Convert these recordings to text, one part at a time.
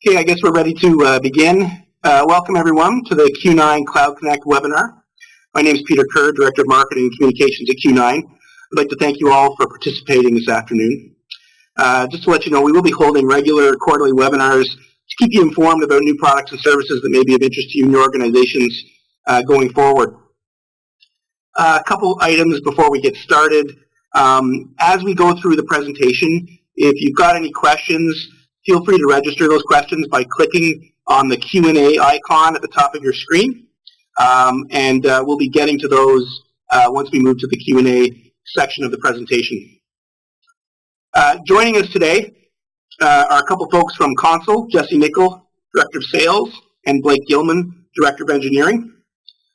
Okay, I guess we're ready to begin. Welcome everyone to the Q9 Cloud Connect webinar. My name is Peter Kerr, Director of Marketing and Communications at Q9. I'd like to thank you all for participating this afternoon. Just to let you know, we will be holding regular quarterly webinars to keep you informed about new products and services that may be of interest to you and your organizations going forward. A couple items before we get started. As we go through the presentation, if you've got any questions, feel free to register those questions by clicking on the Q&A icon at the top of your screen. We'll be getting to those once we move to the Q&A section of the presentation. Joining us today are a couple folks from Console, Jesse Nickel, Director of Sales, and Blake Gilman, Director of Engineering.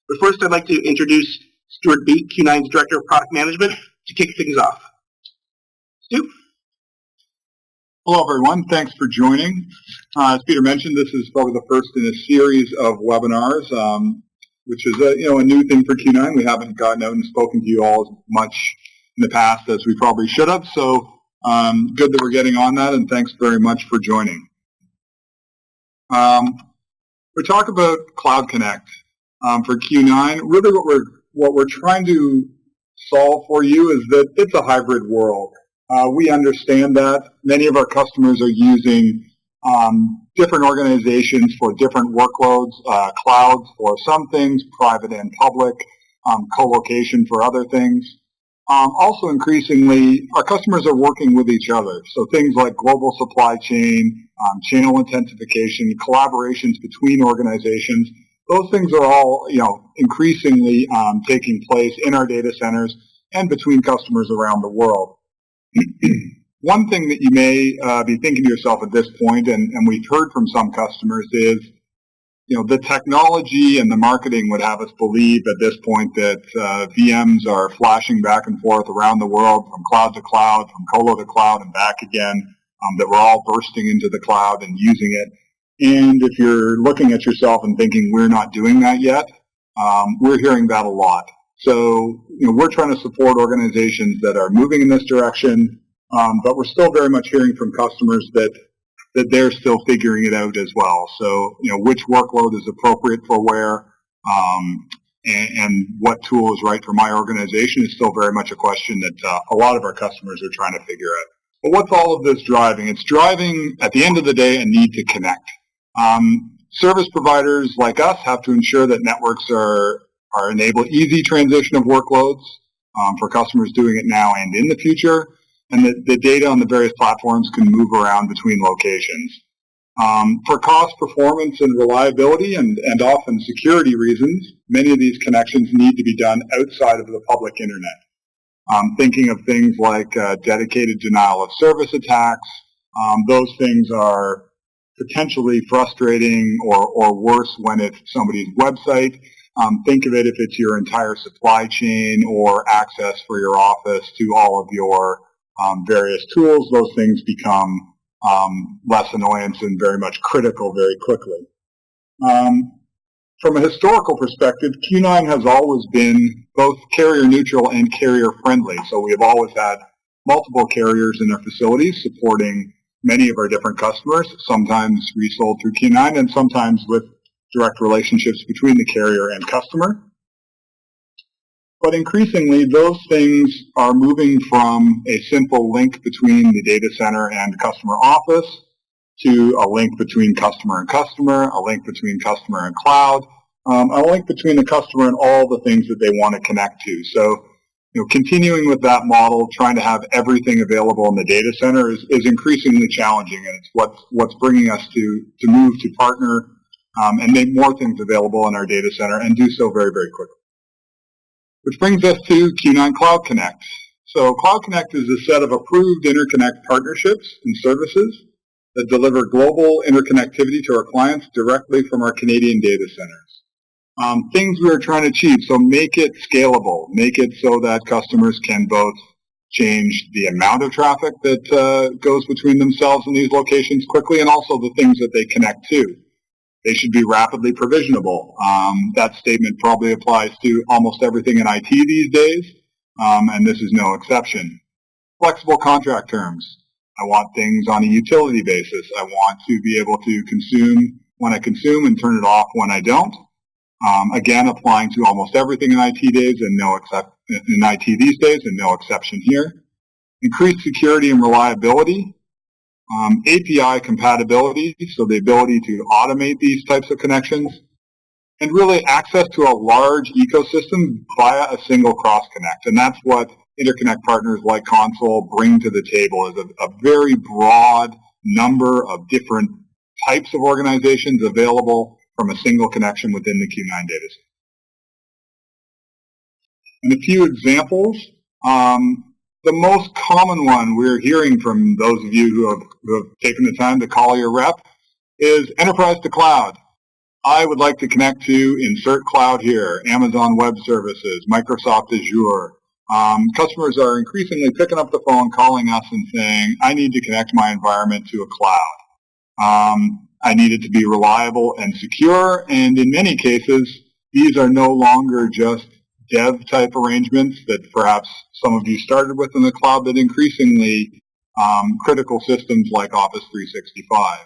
But first I'd like to introduce Stuart Beek, Q9's Director of Product Management, to kick things off. Stu? Hello, everyone. Thanks for joining. As Peter mentioned, this is probably the first in a series of webinars, which is a new thing for Q9. We haven't gotten out and spoken to you all as much in the past as we probably should have. So good that we're getting on that, and thanks very much for joining. We talk about Cloud Connect for Q9. Really, what we're trying to solve for you is that it's a hybrid world. We understand that. Many of our customers are using different organizations for different workloads, clouds for some things, private and public, co-location for other things. Also, increasingly, our customers are working with each other. So things like global supply chain, channel intensification, collaborations between organizations, those things are all increasingly taking place in our data centers and between customers around the world. One thing that you may be thinking to yourself at this point, and we've heard from some customers, is the technology and the marketing would have us believe at this point that VMs are flashing back and forth around the world from cloud to cloud, from colo to cloud and back again, that we're all bursting into the cloud and using it. And if you're looking at yourself and thinking we're not doing that yet, we're hearing that a lot. So, we're trying to support organizations that are moving in this direction, but we're still very much hearing from customers that they're still figuring it out as well. So, which workload is appropriate for where, and what tool is right for my organization is still very much a question that a lot of our customers are trying to figure out. But what's all of this driving? It's driving, at the end of the day, a need to connect. Service providers like us have to ensure that networks enable easy transition of workloads for customers doing it now and in the future, and that the data on the various platforms can move around between locations. For cost, performance, and reliability, and often security reasons, many of these connections need to be done outside of the public internet. Thinking of things like dedicated denial of service attacks, those things are potentially frustrating or worse when it's somebody's website. Think of it if it's your entire supply chain or access for your office to all of your various tools. Those things become less annoyance and very much critical very quickly. From a historical perspective, Q9 has always been both carrier neutral and carrier friendly. So we have always had multiple carriers in our facilities supporting many of our different customers, sometimes resold through Q9 and sometimes with direct relationships between the carrier and customer. But increasingly, those things are moving from a simple link between the data center and customer office to a link between customer and customer, a link between customer and cloud, a link between the customer and all the things that they want to connect to. So, continuing with that model, trying to have everything available in the data center is increasingly challenging, and it's what's bringing us to move to partner and make more things available in our data center and do so very, very quickly. Which brings us to Q9 Cloud Connect. So Cloud Connect is a set of approved interconnect partnerships and services that deliver global interconnectivity to our clients directly from our Canadian data centers. Things we are trying to achieve, so make it scalable, make it so that customers can both change the amount of traffic that goes between themselves and these locations quickly, and also the things that they connect to. They should be rapidly provisionable. That statement probably applies to almost everything in IT these days, and this is no exception. Flexible contract terms. I want things on a utility basis. I want to be able to consume when I consume and turn it off when I don't. Again, applying to almost everything in IT these days, and no exception here. Increased security and reliability. API compatibility, so the ability to automate these types of connections. And really access to a large ecosystem via a single cross-connect. And that's what interconnect partners like Console bring to the table, is a very broad number of different types of organizations available from a single connection within the Q9 data set. And a few examples. The most common one we're hearing from those of you who have taken the time to call your rep is enterprise to cloud. I would like to connect to insert cloud here, Amazon Web Services, Microsoft Azure. Customers are increasingly picking up the phone, calling us and saying, I need to connect my environment to a cloud. I need it to be reliable and secure, and in many cases, these are no longer just dev-type arrangements that perhaps some of you started with in the cloud, but increasingly critical systems like Office 365.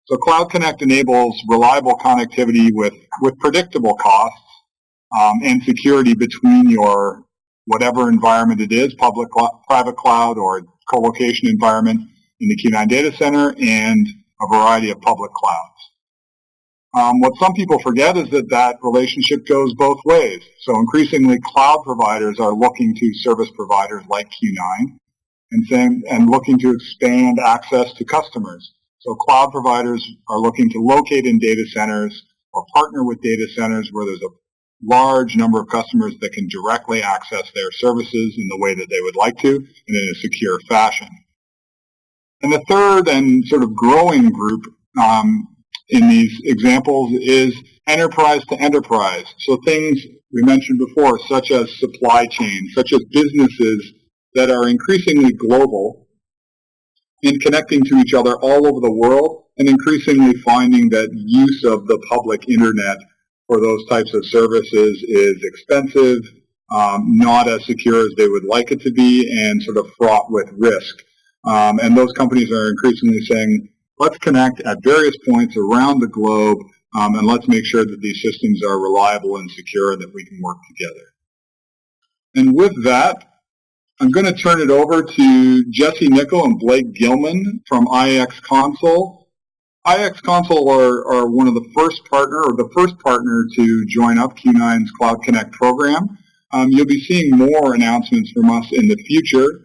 So Cloud Connect enables reliable connectivity with predictable costs and security between your whatever environment it is, public, private cloud, or co-location environment in the Q9 data center, and a variety of public clouds. What some people forget is that relationship goes both ways. So increasingly, cloud providers are looking to service providers like Q9 and looking to expand access to customers. So cloud providers are looking to locate in data centers or partner with data centers where there's a large number of customers that can directly access their services in the way that they would like to and in a secure fashion. And the third and sort of growing group in these examples is enterprise to enterprise. So things we mentioned before, such as supply chain, such as businesses that are increasingly global and connecting to each other all over the world, and increasingly finding that use of the public internet for those types of services is expensive, not as secure as they would like it to be, and sort of fraught with risk. And those companies are increasingly saying, let's connect at various points around the globe, and let's make sure that these systems are reliable and secure and that we can work together. And with that, I'm going to turn it over to Jesse Nickel and Blake Gilman from IX Console. IX Console are one of the first partner, or the first partner to join up Q9's Cloud Connect program. You'll be seeing more announcements from us in the future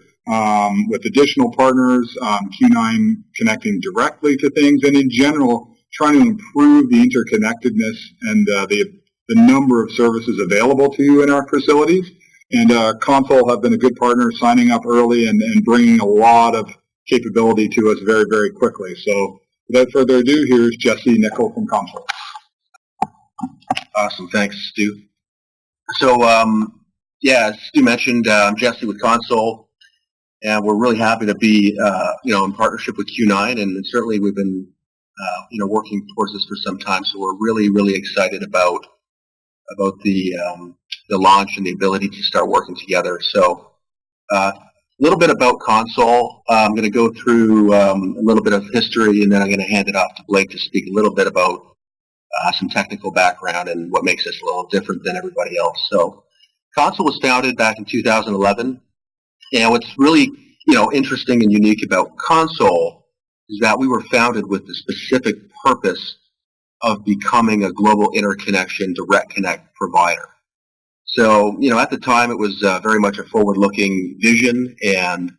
with additional partners, Q9 connecting directly to things, and in general, trying to improve the interconnectedness and the number of services available to you in our facilities. And Console have been a good partner, signing up early and bringing a lot of capability to us very, very quickly. So without further ado, here's Jesse Nickel from Console. Awesome. Thanks, Stu. So, as Stu mentioned, I'm Jesse with Console, and we're really happy to be, in partnership with Q9, and certainly we've been, working towards this for some time. So we're really, really excited about the launch and the ability to start working together. So a little bit about Console. I'm going to go through a little bit of history, and then I'm going to hand it off to Blake to speak a little bit about some technical background and what makes us a little different than everybody else. So Console was founded back in 2011, and what's really interesting and unique about Console is that we were founded with the specific purpose of becoming a global interconnection direct connect provider. So, at the time it was very much a forward-looking vision, and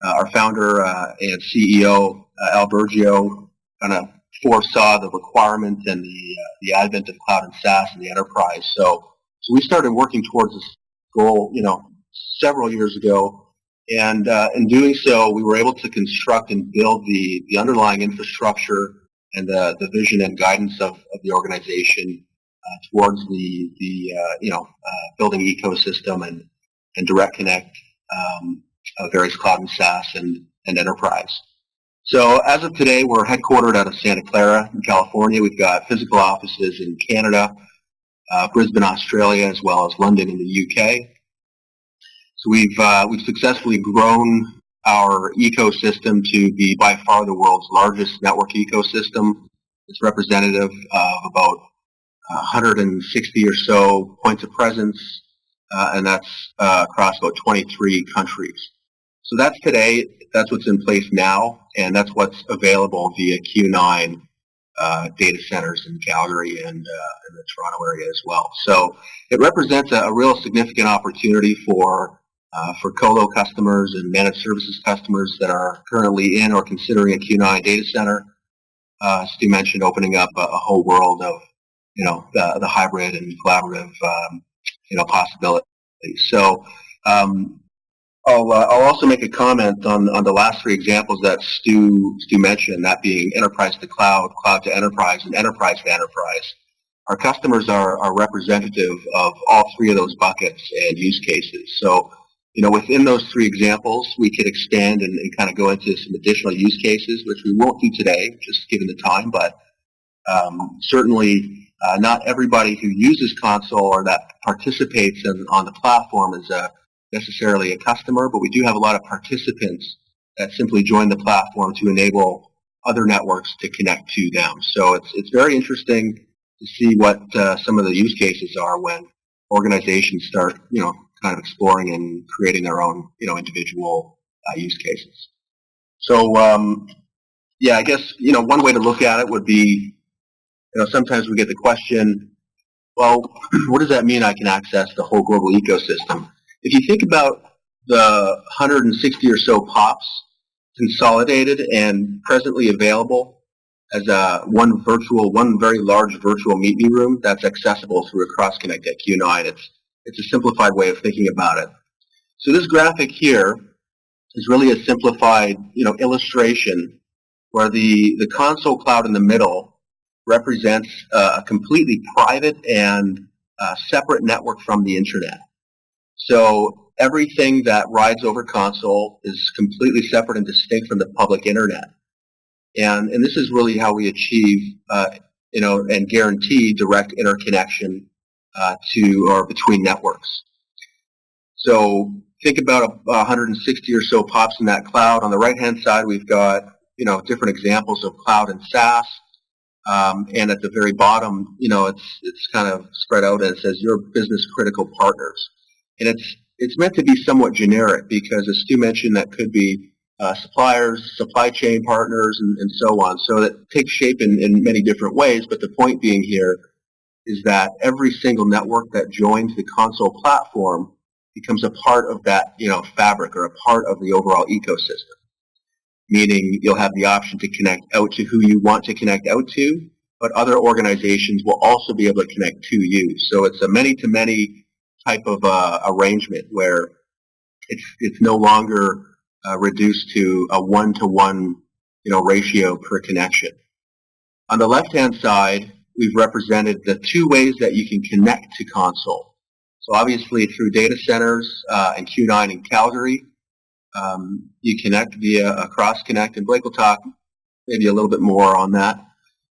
our founder and CEO, Al Bergio, kind of foresaw the requirement and the advent of cloud and SaaS in the enterprise. So we started working towards this goal, several years ago, and in doing so, we were able to construct and build the underlying infrastructure and the vision and guidance of the organization towards the building ecosystem and direct connect of various cloud and SaaS and enterprise. So as of today, we're headquartered out of Santa Clara in California. We've got physical offices in Canada, Brisbane, Australia, as well as London in the UK. So we've successfully grown our ecosystem to be by far the world's largest network ecosystem. It's representative of about 160 or so points of presence, and that's across about 23 countries. So that's today, that's what's in place now, and that's what's available via Q9 data centers in Calgary and in the Toronto area as well. So it represents a real significant opportunity for colo customers and managed services customers that are currently in or considering a Q9 data center. Stu mentioned opening up a whole world of, the hybrid and collaborative, possibilities. So I'll also make a comment on the last three examples that Stu mentioned, that being enterprise to cloud, cloud to enterprise, and enterprise to enterprise. Our customers are representative of all three of those buckets and use cases. So, within those three examples, we could expand and kind of go into some additional use cases, which we won't do today, just given the time, but certainly not everybody who uses console or that participates on the platform is necessarily a customer, but we do have a lot of participants that simply join the platform to enable other networks to connect to them. So it's very interesting to see what some of the use cases are when organizations start, kind of exploring and creating their own, individual use cases. So, I guess, one way to look at it would be, sometimes we get the question, well, what does that mean I can access the whole global ecosystem? If you think about the 160 or so POPs consolidated and presently available as one very large virtual meet me room that's accessible through a cross connect at Q9, it's a simplified way of thinking about it. So this graphic here is really a simplified, illustration where the console cloud in the middle represents a completely private and separate network from the internet. So everything that rides over console is completely separate and distinct from the public internet. And this is really how we achieve, and guarantee direct interconnection to or between networks. So think about 160 or so POPs in that cloud. On the right-hand side, we've got, different examples of cloud and SaaS. And at the very bottom, it's kind of spread out and it says your business critical partners. And it's meant to be somewhat generic because, as Stu mentioned, that could be suppliers, supply chain partners, and so on. So that takes shape in many different ways. But the point being here is that every single network that joins the console platform becomes a part of that, fabric or a part of the overall ecosystem. Meaning you'll have the option to connect out to who you want to connect out to, but other organizations will also be able to connect to you. So it's a many-to-many type of arrangement where it's no longer reduced to a one-to-one ratio per connection. On the left-hand side, we've represented the two ways that you can connect to console. So obviously through data centers and Q9 in Calgary, you connect via a cross-connect, and Blake will talk maybe a little bit more on that.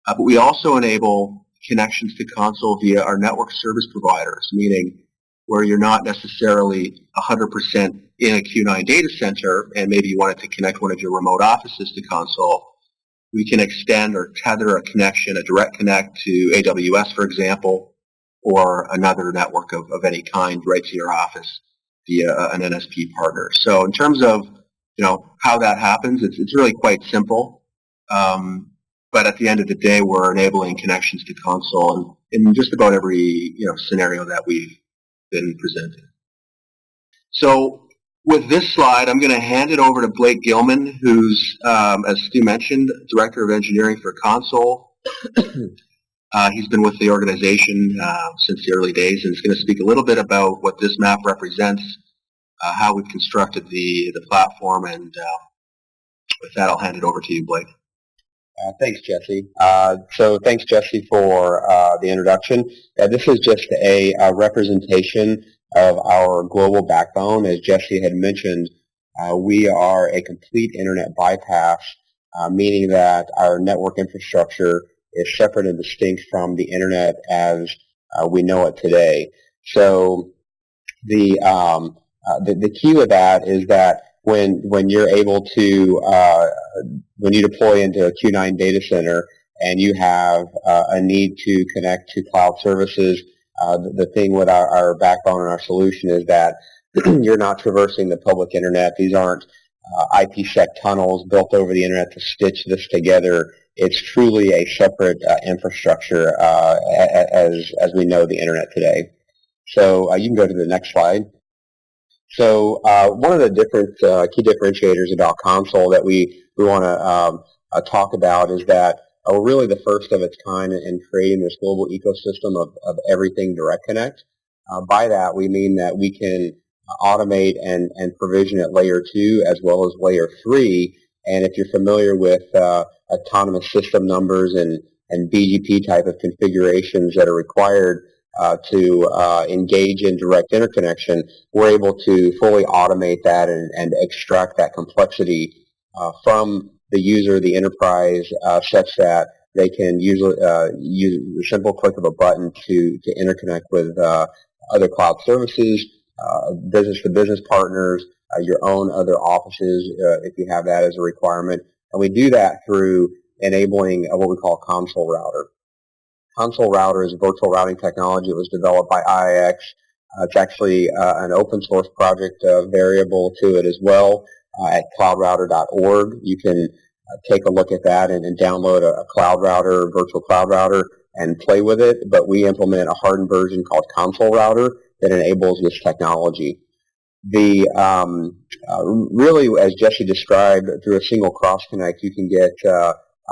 But we also enable connections to console via our network service providers, meaning where you're not necessarily 100% in a Q9 data center and maybe you wanted to connect one of your remote offices to console, we can extend or tether a connection, a direct connect to AWS, for example, or another network of any kind right to your office via an NSP partner. So in terms of how that happens, it's really quite simple. But at the end of the day, we're enabling connections to console in just about every scenario that we've been presenting. So with this slide, I'm going to hand it over to Blake Gilman, who's, as Stu mentioned, Director of Engineering for Console. He's been with the organization since the early days, and he's going to speak a little bit about what this map represents, how we've constructed the platform, and with that, I'll hand it over to you, Blake. Thanks, Jesse. So thanks, Jesse, for the introduction. This is just a representation of our global backbone. As Jesse had mentioned, we are a complete internet bypass, meaning that our network infrastructure is separate and distinct from the internet as we know it today. So the key with that is that when you're able to, when you deploy into a Q9 data center and you have a need to connect to cloud services, the thing with our backbone and our solution is that you're not traversing the public internet. These aren't IPsec tunnels built over the internet to stitch this together. It's truly a separate infrastructure as we know the internet today. So you can go to the next slide. So one of the different key differentiators about Console that we want to talk about is that we're really the first of its kind in creating this global ecosystem of everything Direct Connect. By that, we mean that we can automate and provision at layer 2 as well as layer 3. And if you're familiar with autonomous system numbers and BGP type of configurations that are required to engage in direct interconnection, we're able to fully automate that and extract that complexity from the user, the enterprise, such that they can use a simple click of a button to interconnect with other cloud services, business-to-business partners, your own other offices, if you have that as a requirement. And we do that through enabling what we call Console Router. Console Router is a virtual routing technology. It was developed by IIX. It's actually an open source project variable to it as well at cloudrouter.org. You can take a look at that and download a cloud router, virtual cloud router, and play with it. But we implement a hardened version called Console Router that enables this technology. The really, as Jesse described, through a single cross connect, you can get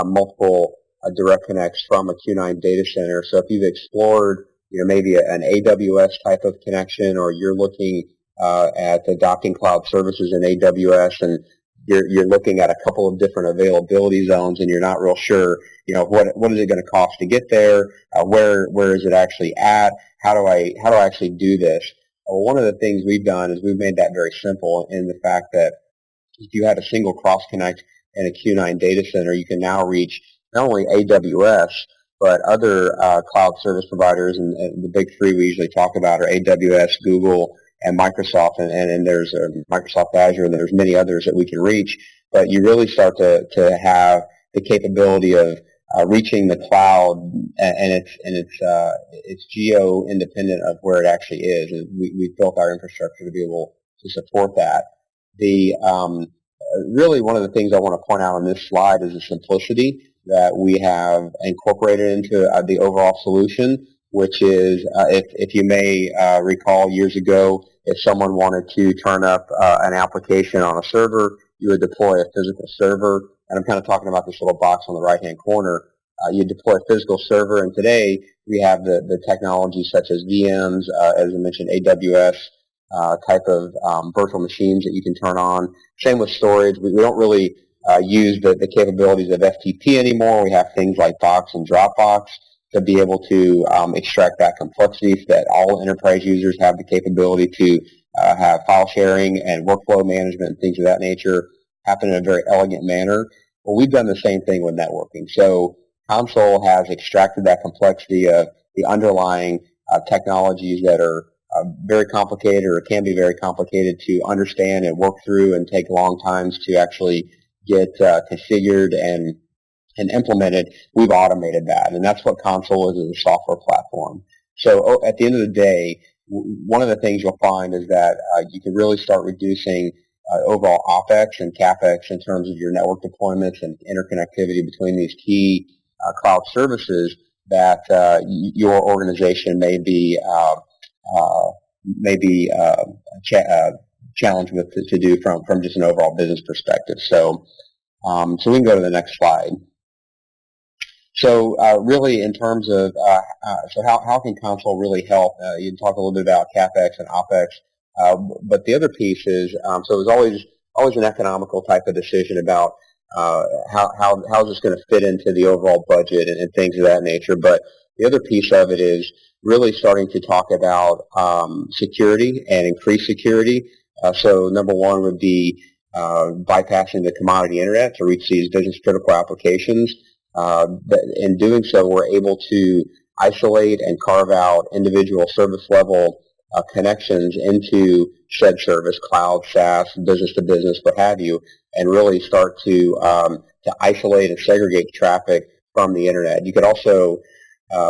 multiple direct connects from a Q9 data center. So if you've explored, maybe an AWS type of connection, or you're looking at adopting cloud services in AWS, and you're looking at a couple of different availability zones, and you're not real sure, what is it going to cost to get there? Where is it actually at? How do I actually do this? Well, one of the things we've done is we've made that very simple in the fact that if you had a single cross connect in a Q9 data center, you can now reach not only AWS, but other cloud service providers, and the big three we usually talk about are AWS, Google, and Microsoft, and there's Microsoft Azure, and there's many others that we can reach. But you really start to have the capability of reaching the cloud, and it's geo independent of where it actually is. And we've built our infrastructure to be able to support that. Really, one of the things I want to point out on this slide is the simplicity that we have incorporated into the overall solution, which is, if you may recall years ago, if someone wanted to turn up an application on a server, you would deploy a physical server. And I'm kind of talking about this little box on the right-hand corner. You deploy a physical server, and today we have the technology such as VMs, as I mentioned, AWS type of virtual machines that you can turn on. Same with storage. We don't really use the capabilities of FTP anymore. We have things like Box and Dropbox to be able to extract that complexity so that all enterprise users have the capability to have file sharing and workflow management and things of that nature happen in a very elegant manner. Well, we've done the same thing with networking. So Console has extracted that complexity of the underlying technologies that are very complicated, or can be very complicated to understand and work through and take long times to actually get configured and implemented. We've automated that, and that's what Console is a software platform. So at the end of the day, one of the things you'll find is that you can really start reducing overall OpEx and CapEx in terms of your network deployments and interconnectivity between these key cloud services that your organization may be challenged with to do from just an overall business perspective. So we can go to the next slide. So really, in terms of so how can Console really help? You talk a little bit about CapEx and OpEx, but the other piece is so it was always an economical type of decision about how is this going to fit into the overall budget and things of that nature. But the other piece of it is really starting to talk about security and increased security. So number one would be bypassing the commodity internet to reach these business critical applications. But in doing so, we're able to isolate and carve out individual service level connections into said service, cloud, SaaS, business to business, what have you, and really start to isolate and segregate traffic from the internet. You could also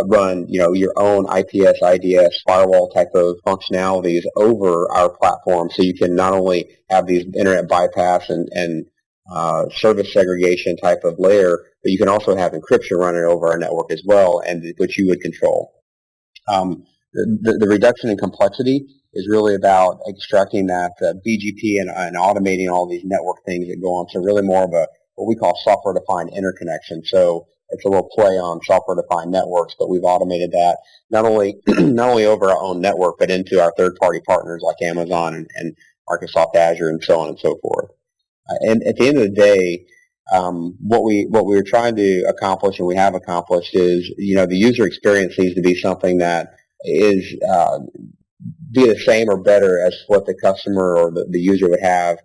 run, your own IPS, IDS, firewall type of functionalities over our platform, so you can not only have these internet bypass and service segregation type of layer, but you can also have encryption running over our network as well, and which you would control. The reduction in complexity is really about extracting that BGP and automating all these network things that go on. So really more of what we call software-defined interconnection. So it's a little play on software-defined networks, but we've automated that not only over our own network, but into our third-party partners like Amazon and Microsoft Azure and so on and so forth. And at the end of the day, what we were trying to accomplish, and we have accomplished, is the user experience needs to be something that is be the same or better as what the customer or the user would have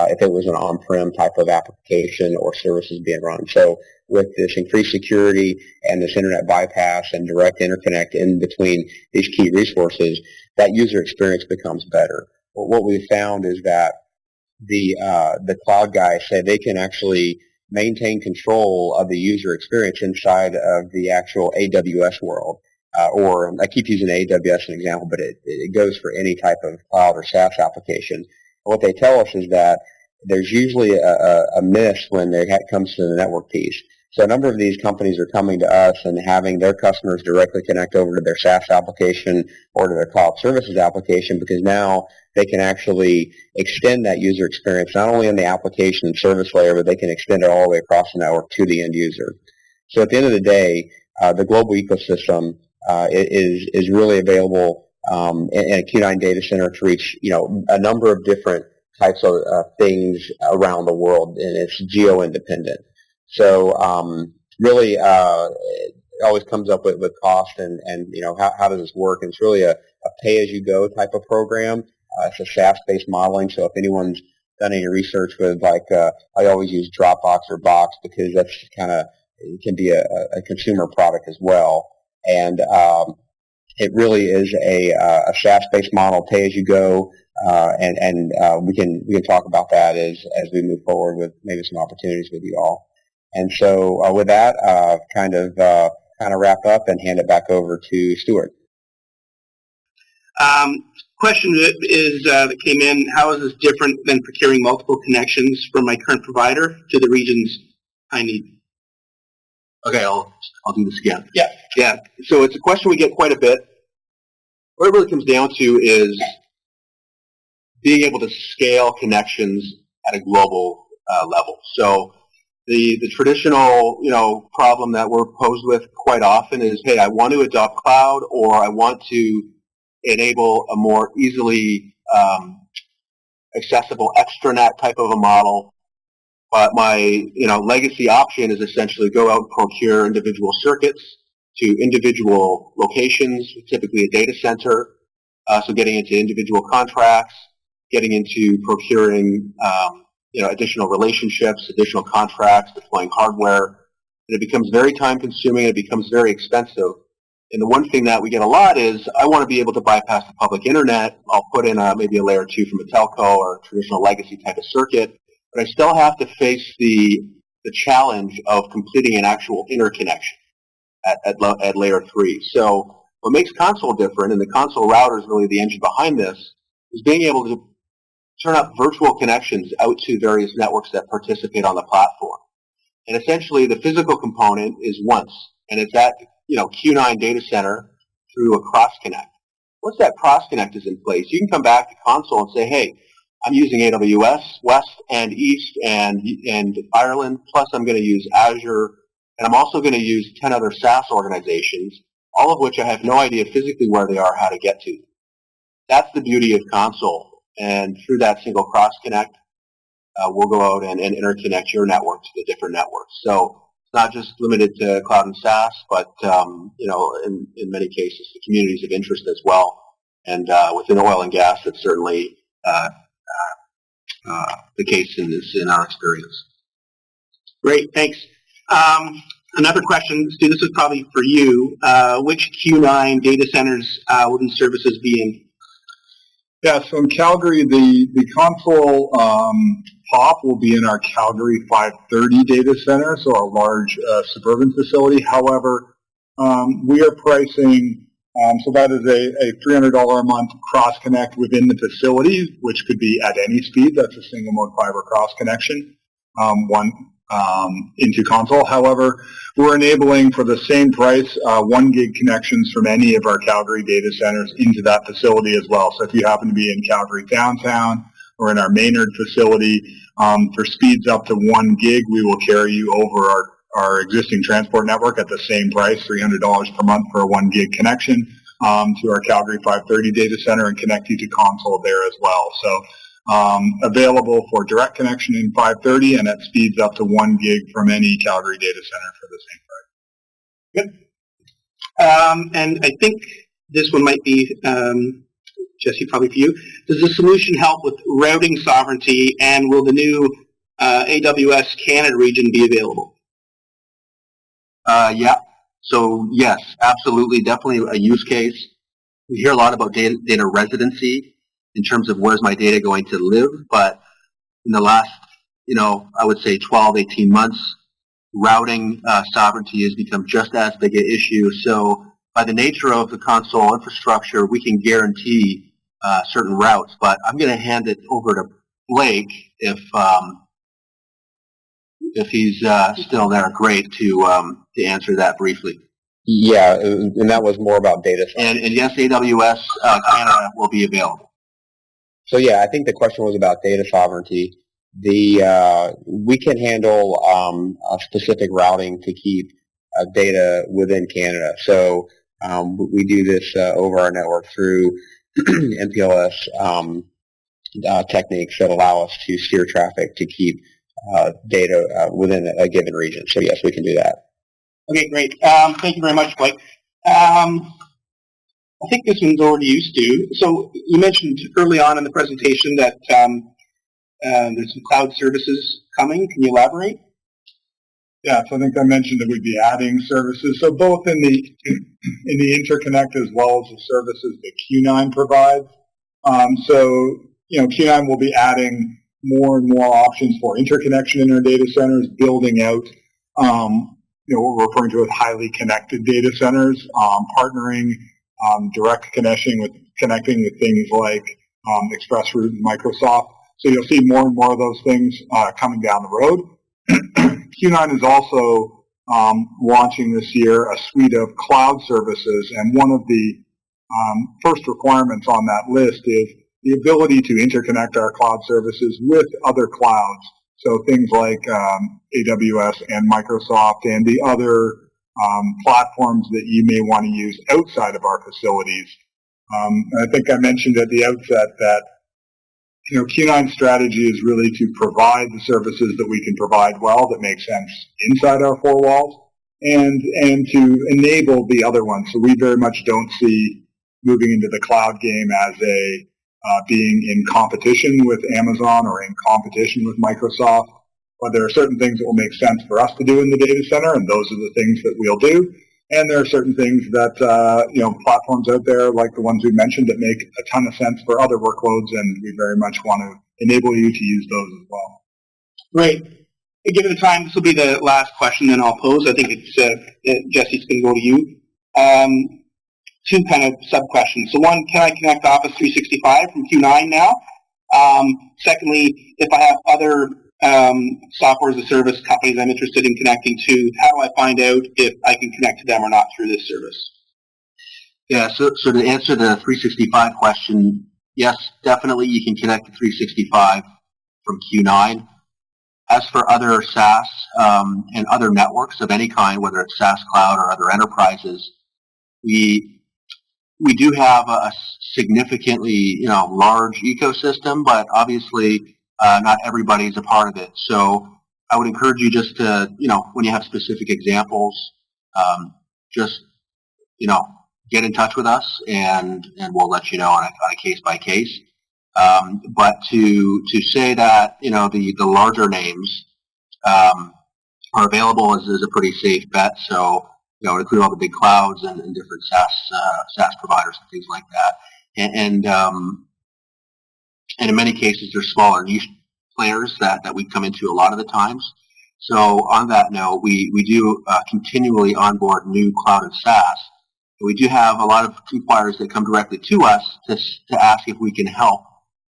if it was an on-prem type of application or services being run. So with this increased security and this internet bypass and direct interconnect in between these key resources, that user experience becomes better. But what we've found is that the cloud guys say they can actually maintain control of the user experience inside of the actual AWS world. Or I keep using AWS as an example, but it goes for any type of cloud or SaaS application. What they tell us is that there's usually a miss when it comes to the network piece. So a number of these companies are coming to us and having their customers directly connect over to their SaaS application or to their cloud services application, because now they can actually extend that user experience not only in the application and service layer, but they can extend it all the way across the network to the end user. So at the end of the day, the global ecosystem is really available in a Q9 data center to reach a number of different types of things around the world, and it's geo-independent. So really it always comes up with cost and how does this work? And it's really a pay-as-you-go type of program. It's a SaaS-based modeling, so if anyone's done any research with, I always use Dropbox or Box because that's it can be a consumer product as well. And it really is a SaaS-based model, pay-as-you-go, and we can talk about that as we move forward with maybe some opportunities with you all. And so with that, kind of wrap up and hand it back over to Stuart. Question is that came in: how is this different than procuring multiple connections from my current provider to the regions I need? Okay, I'll do this again. Yeah. So it's a question we get quite a bit. What it really comes down to is being able to scale connections at a global level. So the traditional problem that we're posed with quite often is, hey, I want to adopt cloud, or I want to enable a more easily accessible extranet type of a model. But my legacy option is essentially go out and procure individual circuits to individual locations, typically a data center. So getting into individual contracts, getting into procuring additional relationships, additional contracts, deploying hardware. And it becomes very time consuming. It becomes very expensive. And the one thing that we get a lot is, I want to be able to bypass the public internet. I'll put in maybe a layer 2 from a telco or a traditional legacy type of circuit. But I still have to face the challenge of completing an actual interconnection at layer 3. So what makes console different, and the console router is really the engine behind this, is being able to turn up virtual connections out to various networks that participate on the platform. And essentially the physical component is once, and it's at Q9 data center through a cross connect. Once that cross connect is in place, you can come back to console and say, hey, I'm using AWS West and East and Ireland, plus I'm going to use Azure, and I'm also going to use 10 other SaaS organizations, all of which I have no idea physically where they are, how to get to. That's the beauty of console. And through that single cross connect, we'll go out and interconnect your network to the different networks. So it's not just limited to cloud and SaaS, but in many cases, the communities of interest as well. And within oil and gas, it's certainly the case in our experience. Great, thanks. Another question, Stu, this is probably for you. Which Q9 data centers will these services be in? Yeah, so in Calgary, the console POP will be in our Calgary 530 data center, so our large suburban facility. However, we are pricing, so that is a $300 a month cross-connect within the facility, which could be at any speed. That's a single-mode fiber cross-connection, into console. However, we're enabling for the same price 1 gig connections from any of our Calgary data centers into that facility as well. So if you happen to be in Calgary downtown or in our Maynard facility, for speeds up to 1 gig, we will carry you over our existing transport network at the same price, $300 per month for a 1 gig connection to our Calgary 530 data center and connect you to console there as well. So available for direct connection in 530 and at speeds up to 1 gig from any Calgary data center for the same price. Good. And I think this one might be, Jesse, probably for you. Does the solution help with routing sovereignty, and will the new AWS Canada region be available? Yeah. So yes, absolutely, definitely a use case. We hear a lot about data residency in terms of where's my data going to live, but in the last, I would say 12, 18 months, routing sovereignty has become just as big an issue. So by the nature of the console infrastructure, we can guarantee certain routes, but I'm going to hand it over to Blake if he's still there. Great to answer that briefly. Yeah, and that was more about data science. And yes, AWS Canada will be available. So yeah, I think the question was about data sovereignty. We can handle specific routing to keep data within Canada. So we do this over our network through MPLS techniques that allow us to steer traffic to keep data within a given region. So yes, we can do that. Okay, great. Thank you very much, Blake. I think this one's already used to. So you mentioned early on in the presentation that there's some cloud services coming. Can you elaborate? Yeah, so I think I mentioned that we'd be adding services. So both in the interconnect as well as the services that Q9 provides. So Q9 will be adding more and more options for interconnection in our data centers, building out what we're referring to as highly connected data centers, partnering direct connecting with things like ExpressRoute and Microsoft. So you'll see more and more of those things coming down the road. Q9 is also launching this year a suite of cloud services, and one of the first requirements on that list is the ability to interconnect our cloud services with other clouds. So things like AWS and Microsoft and the other platforms that you may want to use outside of our facilities. And I think I mentioned at the outset that Q9's strategy is really to provide the services that we can provide well that make sense inside our four walls, and to enable the other ones. So we very much don't see moving into the cloud game as being in competition with Amazon or in competition with Microsoft. But there are certain things that will make sense for us to do in the data center, and those are the things that we'll do. And there are certain things that, platforms out there like the ones we mentioned that make a ton of sense for other workloads, and we very much want to enable you to use those as well. Great. Given the time, this will be the last question then I'll pose. I think it's, Jesse's going to go to you. Two kind of sub-questions. So one, can I connect Office 365 from Q9 now? Secondly, if I have other software as a service companies I'm interested in connecting to, how do I find out if I can connect to them or not through this service? Yeah, so to answer the 365 question, yes, definitely you can connect to 365 from Q9. As for other SaaS and other networks of any kind, whether it's SaaS Cloud or other enterprises, we do have a significantly large ecosystem, but obviously not everybody's a part of it. So I would encourage you just to, when you have specific examples, just, get in touch with us and we'll let you know on a case by case. But to say that, the larger names are available is a pretty safe bet. So, include all the big clouds and different SaaS providers and things like that. And And in many cases, they're smaller niche players that we come into a lot of the times. So on that note, we do continually onboard new cloud and SaaS. We do have a lot of inquiries that come directly to us to ask if we can help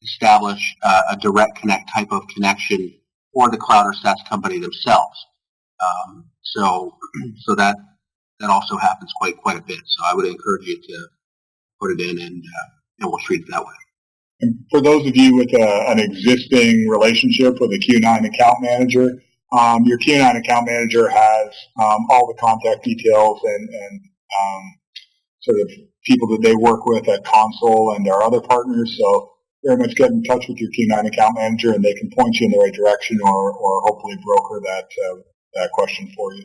establish a direct connect type of connection for the cloud or SaaS company themselves. So that also happens quite a bit. So I would encourage you to put it in, and we'll treat it that way. And for those of you with an existing relationship with a Q9 account manager, your Q9 account manager has all the contact details and sort of people that they work with at Console and our other partners. So very much get in touch with your Q9 account manager, and they can point you in the right direction, or hopefully broker that question for you.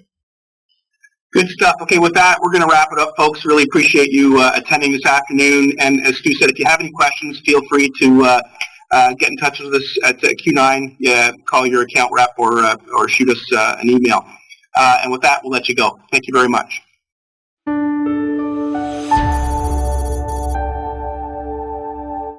Good stuff. Okay, with that, we're going to wrap it up, folks. Really appreciate you attending this afternoon. And as Stu said, if you have any questions, feel free to get in touch with us at Q9. Call your account rep or shoot us an email. And with that, we'll let you go. Thank you very much.